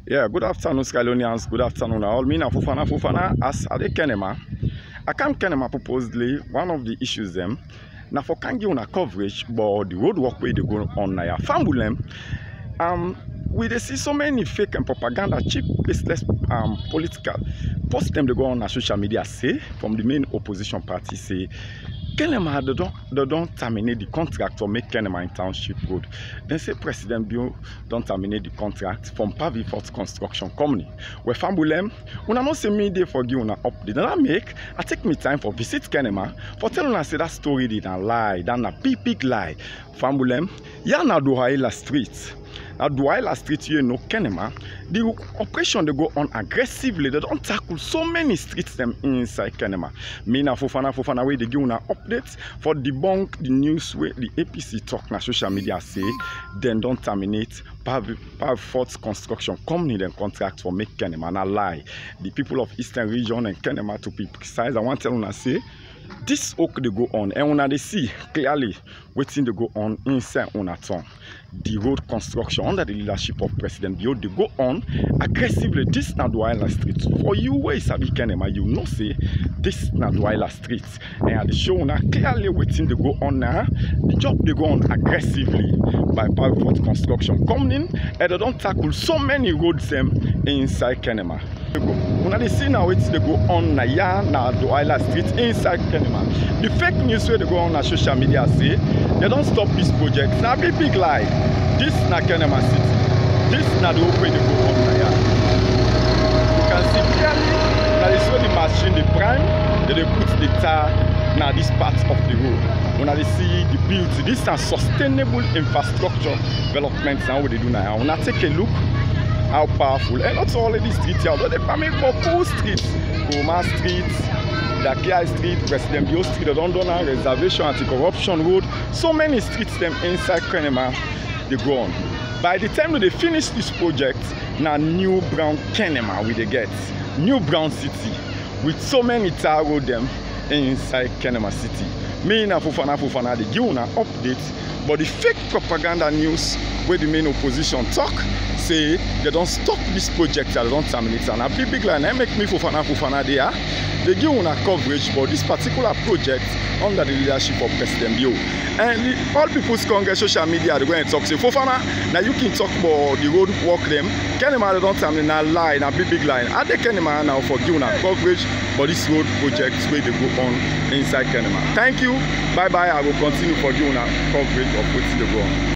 Yeah, good afternoon, Salonians. Good afternoon, all. Me na Fofanah as at the Kenema. I come Kenema purposely. One of the issues them. Now for can give una coverage, but the road work way they go on now. Fambulem. We dey see so many fake and propaganda, cheap, baseless political post them they go on social media say from the main opposition party say Kenema they don't terminate the contract for make Kenema in Township Road. Then say President Bio don't terminate the contract from Pavi Fort Construction Company. Where Fambulem, when I not say me they forgive una update. Then I take me time for visit Kenema for telling us say that story did a lie, that a big lie. Fambulem, ya na Duhaila Street. At Duhaila Street, you know, Kenema, the operation they go on aggressively. They don't tackle so many streets them inside Kenema. Me na Fofanah way they give una updates for debunk the news where the APC talk na social media say then don't terminate Pavi Fort Construction Company then contract for make Kenema. Na lie. The people of Eastern Region and Kenema to be precise, I want to tell una say this work they go on and una they see clearly waiting they go on inside una town. The road construction under the leadership of President Bio they go on aggressively. This na Duhaila Street. For you where is Abi Kenema, you know say this na Duhaila Street. And at the show now clearly waiting they go on now. The job they go on aggressively by Pavi Fort Construction coming and they don't tackle so many roads them inside Kenema. When they see now it's they go on na Duhaila Street inside Kenema. The fake news where they go on social media say they don't stop this project. Now big lie. This na Kenema City. This na the way they go on na You can see clearly that they saw the machine, the prime, that they put the tar now this part of the road. When they see the beauty, this is a sustainable infrastructure development now what they do now. When I take a look how powerful and not only the street here, although they permit for full streets, Goma Street, Dakia Street, President Bio Street, the London Reservation, Anti-Corruption Road, so many streets them inside Kenema they go on. By the time they finish this project, now new brown Kenema we they get, new brown city with so many tar road them inside Kenema City. Me na Fofanah they give una update, but the fake propaganda news where the main opposition talk say they don't stop this project, they don't terminate it. And a big line, make me Fofanah there. They give una coverage for this particular project under the leadership of President Bio. And all people's Congress social media they go and talk say Fofanah, now you can talk about the road work them. Kenema they don't terminate na lie, na big line. And they Kenema now for give una coverage for this road project where they go on inside Kenema. Thank you. Bye bye. I will continue for give una coverage of what they go on.